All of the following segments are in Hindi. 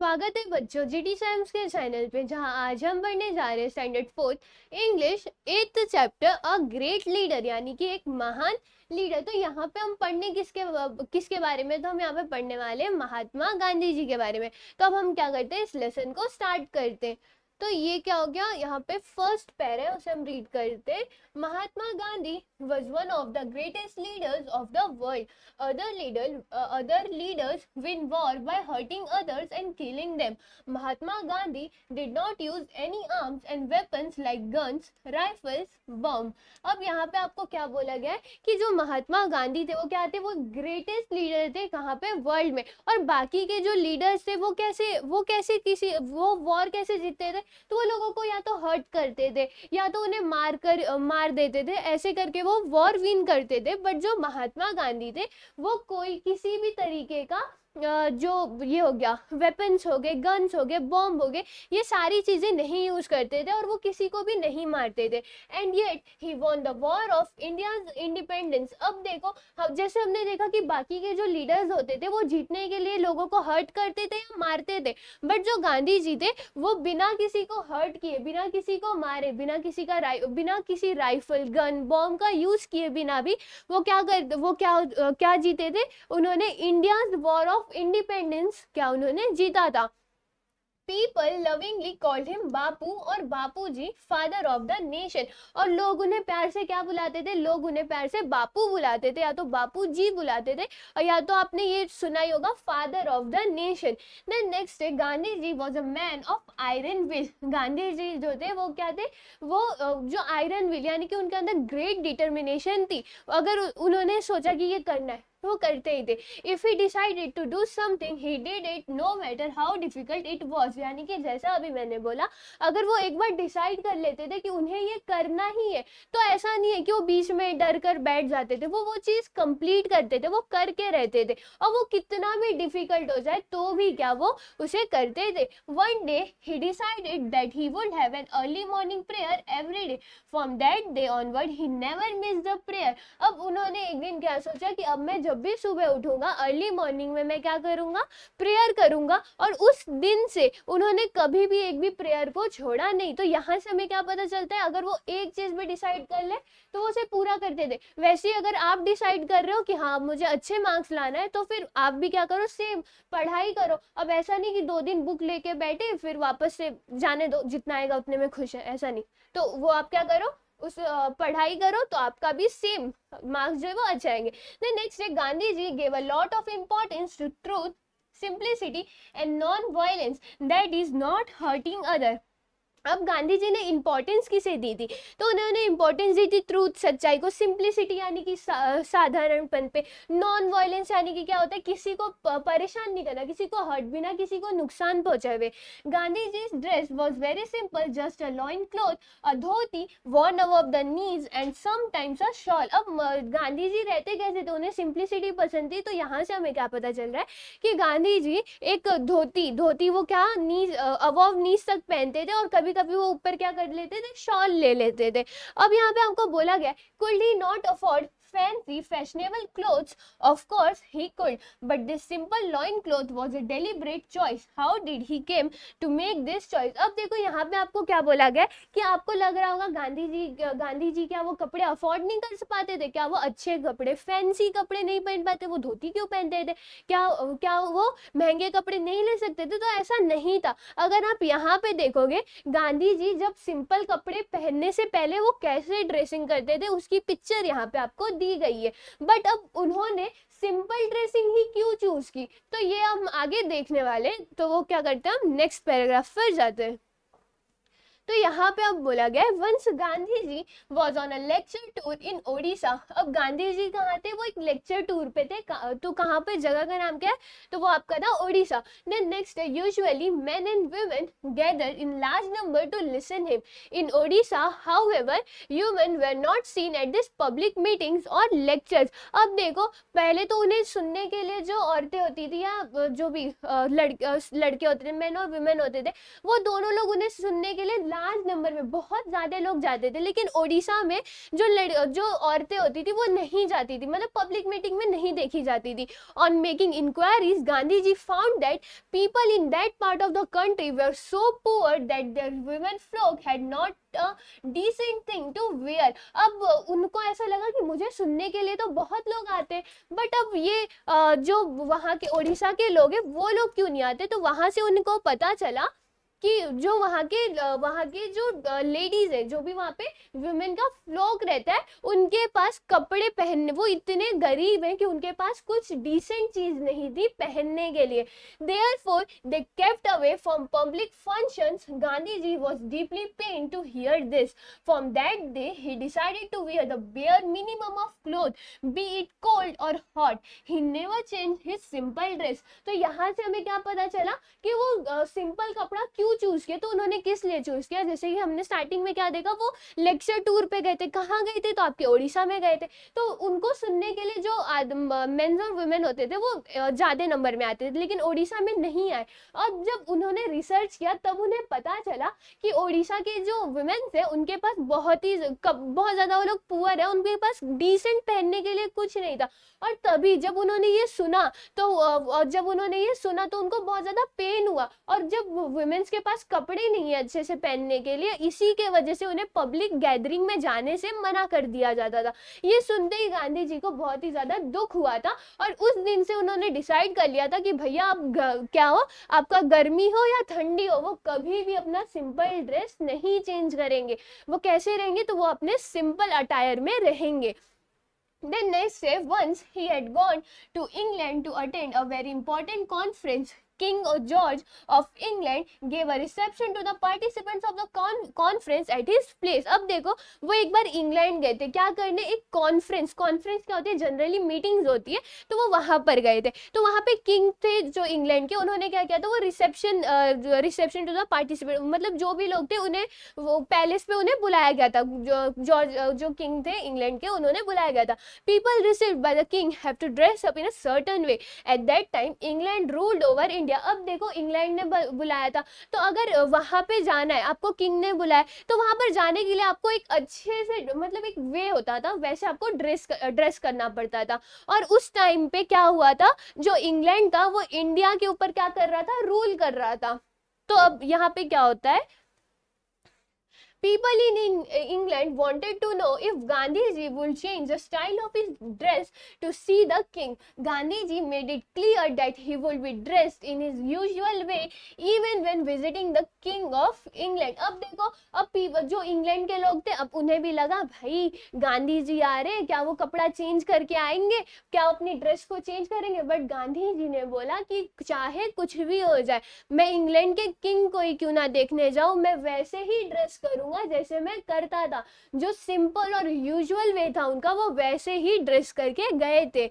स्वागत है बच्चों जीटी साइंस के चैनल पे, जहां आज हम पढ़ने जा रहे हैं standard fourth English eighth chapter a great leader, यानी कि एक महान लीडर। तो यहाँ पे हम पढ़ने किसके बारे में, तो हम यहाँ पे पढ़ने वाले हैं महात्मा गांधी जी के बारे में। तो अब हम क्या करते हैं, इस लेसन को स्टार्ट करते हैं। तो ये क्या हो गया, यहाँ पे फर्स्ट पैर है, उसे हम रीड करते हैं। Mahatma Gandhi was one of the greatest leaders of the world. Other leaders win war by hurting others and killing them. Mahatma Gandhi did not use any arms and weapons like guns, rifles, bomb. अब यहाँ पे आपको क्या बोला गया है कि जो महात्मा गांधी थे वो क्या थे, वो ग्रेटेस्ट लीडर थे कहाँ पे, वर्ल्ड में। और बाकी के जो लीडर्स थे वो वॉर कैसे जीतते थे, तो वो लोगों को या तो हर्ट करते थे या तो उन्हें मार देते थे, ऐसे करके वो वॉर विन करते थे। बट जो महात्मा गांधी थे वो कोई किसी भी तरीके का जो ये हो गया वेपन्स हो गए, गन्स हो गए, बॉम्ब हो गए, ये सारी चीजें नहीं यूज करते थे और वो किसी को भी नहीं मारते थे। And yet he won the war of India independence. अब देखो, जैसे हमने देखा कि बाकी के जो लीडर्स होते थे वो जीतने के लिए लोगों को हर्ट करते थे या मारते थे, बट जो गांधी जी थे वो बिना किसी को हर्ट किए, बिना किसी को मारे, बिना किसी राइफल, गन, बॉम्ब का यूज किए बिना भी वो क्या जीते थे, उन्होंने इंडिया वॉर ऑफ इंडिपेंडेंस क्या उन्होंने जीता था। पीपल लविंगली कॉल्ड हिम बापू और बापू जी फादर ऑफ द नेशन। और लोग उन्हें प्यार से क्या बुलाते थे, लोग उन्हें प्यार से बापू बुलाते थे या तो बापू जी बुलाते थे, और या तो आपने ये सुना ही होगा father of the nation. Then next है Gandhi ji was a man of iron will. Gandhi ji जो थे वो क्या थे, वो जो आयरन विल यानी कि उनके अंदर ग्रेट डिटर्मिनेशन थी। अगर उन्होंने सोचा कि ये करना है वो करते ही थे। If he decided to do something he did it no matter how difficult it was. यानी कि जैसा अभी मैंने बोला, अगर वो एक बार डिसाइड कर लेते थे कि उन्हें ये करना ही है, तो ऐसा नहीं है कि वो बीच में डर कर बैठ जाते थे, वो चीज कंप्लीट करते थे, वो करके रहते थे। और वो कितना भी डिफिकल्ट हो जाए तो भी क्या वो उसे करते थे। One day he decided that he would have an early morning prayer every day. From that day onward he never miss the prayer. अब उन्होंने एक दिन क्या सोचा कि अब मैं जब भी सुबह उठूंगा अर्ली मॉर्निंग में मैं क्या करूंगा, प्रेयर करूंगा। और उस दिन से उन्होंने कभी भी एक भी प्रेयर को छोड़ा नहीं। तो यहाँ से हमें क्या पता चलता है, अगर वो एक चीज भी डिसाइड कर ले तो वो उसे पूरा करते थे। वैसे ही अगर आप डिसाइड कर रहे हो कि हाँ मुझे अच्छे मार्क्स लाना है, तो फिर आप भी क्या करो, सेम पढ़ाई करो। अब ऐसा नहीं कि 2 दिन बुक लेके बैठे फिर वापस से जाने दो, जितना आएगा उतने में खुश है, ऐसा नहीं। तो वो आप क्या करो, उस पढ़ाई करो तो आपका भी सेम मार्क्स जो है वो अच्छे आएंगे। देन नेक्स्ट है Gandhi ji gave a lot of importance to truth, simplicity and non violence that is not hurting other. अब गांधी जी ने इंपॉर्टेंस किसे दी थी, तो उन्होंने इंपॉर्टेंस दी थी ट्रूथ, सच्चाई को, सिंप्लिसिटी यानी कि साधारणपन पे, नॉन वायलेंस यानी कि क्या होता है, किसी को परेशान नहीं करना, किसी को हर्ट, बिना किसी को नुकसान पहुंचाए हुए। Gandhi ji dress was very simple, just a loin cloth, a dhoti worn above the knees and sometimes a shawl। अब गांधी जी रहते कैसे थे, उन्हें सिंप्लिसिटी पसंद थी। तो यहाँ से हमें क्या पता चल रहा है कि गांधी जी एक धोती वो क्या नीज अबव नीज तक पहनते थे, और कभी कभी वो ऊपर क्या कर लेते थे, शॉल ले लेते थे। अब यहाँ पे हमको बोला गया, could he not afford fancy fashionable clothes? Of course he could, but this simple loin cloth was a deliberate choice. How did he came to make this choice? अब देखो यहाँ पे आपको क्या बोला गया कि आपको लग रहा होगा गांधी जी क्या वो कपड़े अफोर्ड नहीं कर पाते थे, क्या वो अच्छे कपड़े, फैंसी कपड़े नहीं पहन पाते, वो धोती क्यों पहनते थे, क्या वो महंगे कपड़े नहीं ले सकते थे? तो ऐसा नहीं था। अगर आप यहाँ पे देखोगे, गांधी जी जब सिंपल कपड़े पहनने से पहले वो कैसे ड्रेसिंग करते थे उसकी पिक्चर यहाँ पे आपको दी गई है। बट अब उन्होंने सिंपल ड्रेसिंग ही क्यों चूज की, तो ये हम आगे देखने वाले। तो वो क्या करते हैं, हम नेक्स्ट पैराग्राफ पर जाते हैं। तो यहाँ पे अब बोला गया है, once Gandhi ji was on a lecture tour in Odisha. अब गांधी जी कहाँ थे, वो एक लेक्चर टूर पे थे। तो कहाँ पे, जगह का नाम क्या है, तो वो आपका था ओडिशा। देन नेक्स्ट है, usually main and women gather in large number two listen him. In Odisha however human were not seen at this public meetings और लेक्चर्स। अब देखो, पहले तो उन्हें सुनने के लिए जो औरतें होती थी या जो भी लड़के होते थे, मेन और वुमेन होते थे, वो दोनों लोग उन्हें सुनने के लिए लार्ज नंबर में बहुत ज्यादा लोग जाते थे, लेकिन ओडिशा में जो औरतें होती थी वो नहीं जाती थी, मतलब पब्लिक मीटिंग में नहीं देखी जाती थी। On making inquiries Gandhi ji found that people in that part of the country were so poor that their women folk had not a decent thing to wear। अब उनको ऐसा लगा कि मुझे सुनने के लिए तो बहुत लोग आते हैं, बट अब ये जो वहाँ के उड़ीसा के लोग हैं वो लोग क्यों नहीं आते। तो वहां से उनको पता चला कि जो वहाँ के जो लेडीज है, जो भी वहाँ पे वुमेन का फ्लोक रहता है, उनके पास कपड़े पहनने, वो इतने गरीब हैं कि उनके पास कुछ डिसेंट चीज नहीं थी पहनने के लिए। Therefore, they kept away from public functions। Gandhiji was deeply pained to hear this। From that day, he decided to wear the bare minimum of clothes, be it cold or hot। He never changed his simple dress। तो यहाँ से हमें क्या पता चला कि वो सिंपल कपड़ा क्यों चूज किया। तो उन्होंने किस लिए चूज किया, जैसे कि हमने स्टार्टिंग में क्या देखा, वो लेक्चर टूर पे गए थे। कहाँ गए थे, तो आपके ओडिशा में गए थे। तो उनको सुनने के लिए जो मेंस और वुमेन होते थे वो ज्यादा नंबर में आते थे, लेकिन ओडिशा में नहीं आए। और जब उन्होंने रिसर्च किया तब उन्हें पता चला कि ओडिशा के जो वुमेन थे उनके पास बहुत ज्यादा वो लोग पुअर है, उनके पास डिसेंट पहनने के लिए कुछ नहीं था। और तभी जब उन्होंने ये सुना तो उनको बहुत ज्यादा पेन हुआ। और जब वुमेन्स के पास कपड़े नहीं है अच्छे से पहनने के लिए, इसी के वजह से उन्हें पब्लिक गैदरिंग में जाने से मना कर दिया जाता था। ये सुनते ही गांधी जी को बहुत ही ज्यादा दुख हुआ था, और उस दिन से उन्होंने डिसाइड कर लिया था कि भैया आप क्या हो, आपका गर्मी हो या ठंडी हो, वो कभी भी अपना सिंपल ड्रेस नहीं चेंज करेंगे। वो कैसे रहेंगे, तो वो अपने सिंपल अटायर में रहेंगे। Then next day, once he had gone to England to attend a very important conference, King George of England gave a reception to the participants of the conference at his place। अब देखो, वो एक बार इंग्लैंड गए थे क्या करने, एक कॉन्फ्रेंस क्या होती है, जनरली मीटिंग्स होती है, तो वो वहां पर गए थे। तो वहां पे किंग थे जो इंग्लैंड के, उन्होंने क्या किया था, वो रिसेप्शन टू द पार्टिसिपेंट, मतलब जो भी लोग थे उन्हें वो पैलेस पे उन्हें बुलाया गया था। जो किंग थे इंग्लैंड के, उन्होंने बुलाया गया था। People received by the king have to dress up in a certain way. At that time England ruled over India. अब देखो, इंग्लैंड ने बुलाया था, तो अगर वहां पे जाना है, आपको किंग ने बुलाया, तो वहां पर जाने के लिए आपको एक अच्छे से, मतलब एक वे होता था, वैसे आपको ड्रेस करना पड़ता था। और उस टाइम पे क्या हुआ था, जो इंग्लैंड था वो इंडिया के ऊपर क्या कर रहा था, रूल कर रहा था। तो अब यहाँ पे क्या होता है, people in England wanted to know if Gandhiji would change the style of his dress to see the king। Gandhiji made it clear that he would be dressed in his usual way even when visiting the king of England। अब देखो, अब जो इंग्लैंड के लोग थे, अब उन्हें भी लगा भाई गांधी जी आ रहे, क्या वो कपड़ा चेंज करके आएंगे, क्या अपनी ड्रेस को चेंज करेंगे। बट गांधी जी ने बोला कि चाहे कुछ भी हो जाए, मैं इंग्लैंड के किंग को ही क्यों ना देखने जाऊं, मैं वैसे ही ड्रेस करूंगा जैसे मैं करता था। जो सिंपल और यूजुअल वे था उनका, वो वैसे ही ड्रेस करके गए थे।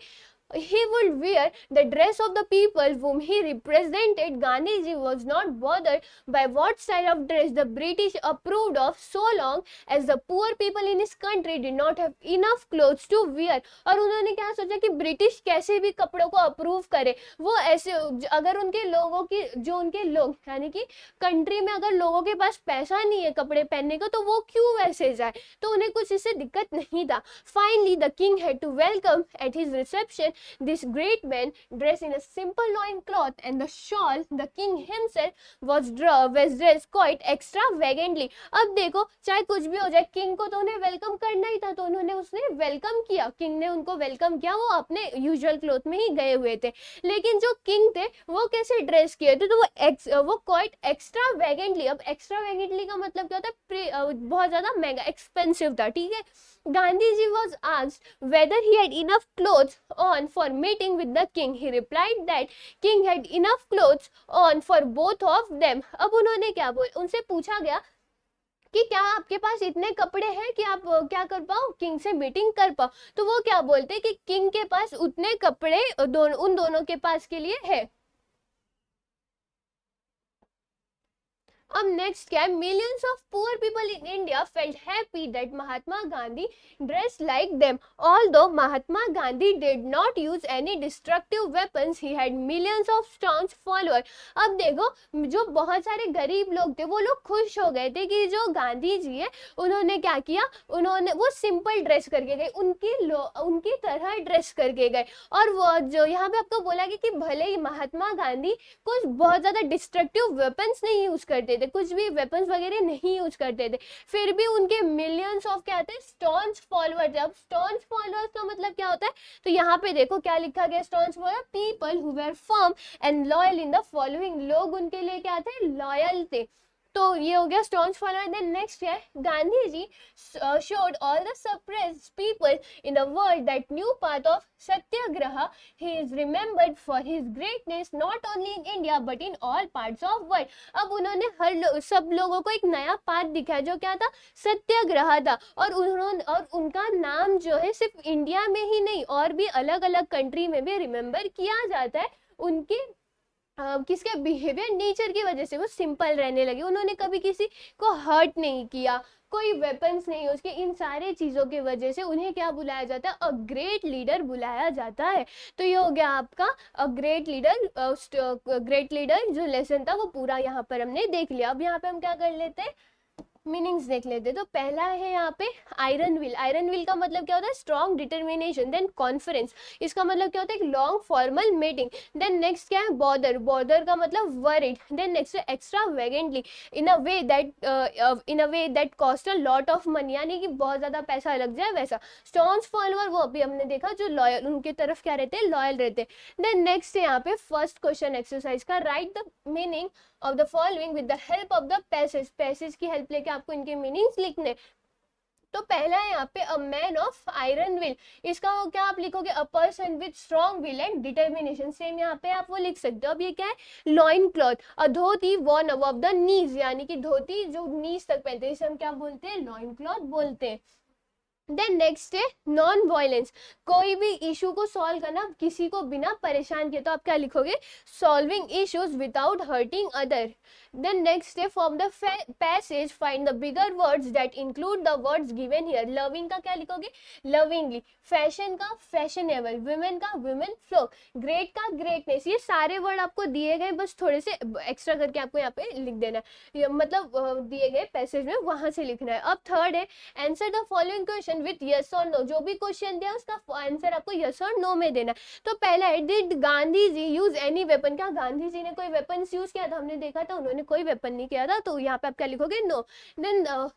He would wear the dress of the people whom he represented। Gandhiji was not bothered by what style of dress the British approved of, so long as the poor people in his country did not have enough clothes to wear। और उन्होंने क्या सोचा कि ब्रिटिश कैसे भी कपड़ों को अप्रूव करे, वो ऐसे, अगर उनके लोगों की, जो उनके लोग यानी कि कंट्री में अगर लोगों के पास पैसा नहीं है कपड़े पहनने का, तो वो क्यों वैसे जाए, तो उन्हें कुछ इससे दिक्कत नहीं था। Finally, the king had to welcome at his reception this great man dressed in a simple loin cloth and the shawl। The king himself was dressed quite extravagantly। अब देखो, चाहे कुछ भी हो जाए, किंग को तो उन्हें वेलकम करना ही था, तो उसने वेलकम किया, किंग ने उनको वेलकम किया। वो अपने यूजुअल क्लोथ में ही गए हुए थे, लेकिन जो किंग थे वो कैसे ड्रेस किए थे, तो वो क्वाइट एक्स्ट्रावेगेंटली। अब एक्स्ट्रावेगेंटली का मतलब क्या होता है, बहुत ज्यादा महंगा, एक्सपेंसिव था, ठीक है। Gandhiji was asked whether he had enough clothes on for meeting with the king। He replied that king had enough clothes on for both of them। अब उन्होंने क्या उनसे पूछा गया कि क्या आपके पास इतने कपड़े हैं कि आप क्या कर पाओ, किंग से मीटिंग कर पाओ। तो वो क्या बोलते कि किंग के पास उतने कपड़े उन दोनों के पास के लिए है। अब नेक्स्ट क्या है, millions of poor people in India felt happy that Mahatma Gandhi dress like them although Mahatma Gandhi did not use any destructive weapons he had millions of staunch follower. अब देखो, जो बहुत सारे गरीब लोग थे वो लोग खुश हो गए थे कि जो गांधी जी है उन्होंने क्या किया, उन्होंने वो सिंपल ड्रेस करके गए, उनकी तरह ड्रेस करके गए। और वो जो यहाँ पे आपको बोला गया कि भले ही महात्मा गांधी कुछ बहुत ज्यादा डिस्ट्रक्टिव वेपन्स नहीं यूज करते थे, कुछ भी वेपन्स वगैरह नहीं यूज करते थे, फिर भी उनके मिलियंस ऑफ क्या थे, स्टॉन्च फॉलोअर थे। अब स्टॉन्च फॉलोअर्स का मतलब क्या होता है, तो यहाँ पे देखो क्या लिखा गया, staunch follower people who were firm and loyal in the following, लोग उनके लिए क्या थे, लॉयल थे। तो ये हो गया स्टॉन्च फॉलोअर। देन नेक्स्ट है, गांधी जी showed all the suppressed people in the world that new path of satyagraha. He is remembered for his greatness not only in India but in all parts of world. अब उन्होंने सब लोगों को एक नया पाथ दिखाया जो क्या था, सत्याग्रह था। और उनका नाम जो है सिर्फ इंडिया में ही नहीं और भी अलग अलग कंट्री में भी रिमेम्बर किया जाता है। उनके किसके बिहेवियर, नेचर की वजह से वो सिंपल रहने लगे, उन्होंने कभी किसी को हर्ट नहीं किया, कोई वेपन्स नहीं यूज किए, इन सारे चीजों की वजह से उन्हें क्या बुलाया जाता है, अ ग्रेट लीडर बुलाया जाता है। तो ये हो गया आपका अ ग्रेट लीडर जो लेसन था वो पूरा यहाँ पर हमने देख लिया। अब यहाँ पे हम क्या कर लेते हैं, मीनिंग्स देख लेते। तो पहला है यहाँ पे आयरन विल। आयरन विल का मतलब क्या होता है, स्ट्रॉन्ग डिटर्मिनेशन। देन कॉन्फिडेंस, इसका मतलब क्या होता है, long formal meeting. Then next क्या है, बॉदर। बॉदर का मतलब वरिड। देन नेक्स्ट है extravagantly, in a way that cost a lot of money, यानी कि बहुत ज्यादा पैसा लग जाए वैसा। स्टॉन्च फॉलोअर वो अभी हमने देखा जो लॉयल, उनके तरफ क्या रहते हैं, लॉयल रहते हैं। देन नेक्स्ट है यहाँ पे फर्स्ट क्वेश्चन एक्सरसाइज का, right the meaning of the following with the help of the passage. Passage की हेल्प लेके आपको इनके मीनिंग्स लिखने। तो पहला है यहाँ पे अ मैन ऑफ आयरन विल, इसका वो क्या आप लिखोगे, a person with strong will and determination. Same यहाँ पे आप वो लिख सकते हो। अब ये क्या है, loin cloth, a dhoti worn above the knees, यानी कि धोती जो नीज तक पहनते हैं, इसे हम क्या बोलते हैं, लॉइन क्लॉथ बोलते हैं। देन नेक्स्ट है नॉन वायलेंस, कोई भी इशू को सॉल्व करना किसी को बिना परेशान किए, तो आप क्या लिखोगे, solving issues without hurting other. Then next है from the passage find the bigger words that include the words given here. Loving का क्या लिखोगे, लविंगली। फैशन का फैशनेबल, वुमेन का वुमेन फ्लोक, ग्रेट का ग्रेटनेस। ये सारे वर्ड आपको दिए गए, बस थोड़े से एक्स्ट्रा करके आपको यहाँ पे लिख देना है, मतलब दिए गए पैसेज में वहां से लिखना है। अब थर्ड है answer the following question with yes और नो, जो भी क्वेश्चन दिया उसका आंसर आपको यस और नो में देना। तो पहला है did Gandhi ji use any weapon, क्या गांधी जी ने कोई वेपन यूज किया था, हमने देखा था उन्होंने कोई वेपन नहीं किया था, तो यहाँ पे आप क्या लिखोगे, नो। देन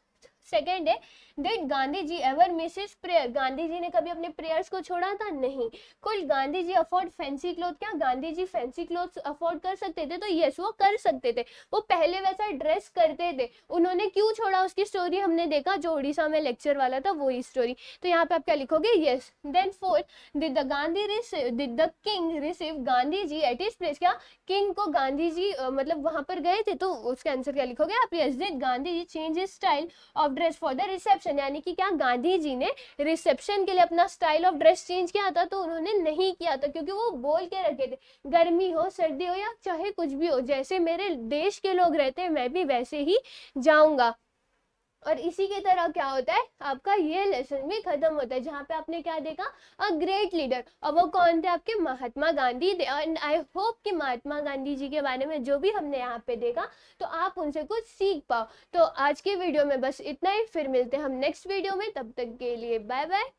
सेकेंड है did Gandhi ji ever miss his prayer, Gandhi ji ने कभी अपने प्रेयर्स को छोड़ा था, नहीं। Could Gandhi ji afford fancy cloth, क्या Gandhi ji fancy cloth afford कर सकते थे, तो यस वो कर सकते थे, वो पहले वैसा ड्रेस करते थे। उन्होंने क्यों छोड़ा उसकी स्टोरी हमने देखा, जो उड़ीसा में लेक्चर वाला था वही स्टोरी, तो यहाँ पे आप क्या लिखोगे, yes. Then fourth did the king receive Gandhi ji at his place, क्या किंग को गांधी जी मतलब वहां पर गए थे, तो उसका आंसर क्या लिखोगे आप, yes. Did Gandhi ji change his style of dress for the reception, यानी कि क्या गांधी जी ने रिसेप्शन के लिए अपना स्टाइल ऑफ ड्रेस चेंज किया था, तो उन्होंने नहीं किया था, क्योंकि वो बोल के रखे थे गर्मी हो सर्दी हो या चाहे कुछ भी हो, जैसे मेरे देश के लोग रहते हैं मैं भी वैसे ही जाऊंगा। और इसी की तरह क्या होता है, आपका ये लेसन भी खत्म होता है, जहाँ पे आपने क्या देखा, अ ग्रेट लीडर। और वो कौन थे, आपके महात्मा गांधी थे। एंड आई होप कि महात्मा गांधी जी के बारे में जो भी हमने यहाँ पे देखा तो आप उनसे कुछ सीख पाओ। तो आज के वीडियो में बस इतना ही, फिर मिलते हैं हम नेक्स्ट वीडियो में, तब तक के लिए बाय बाय।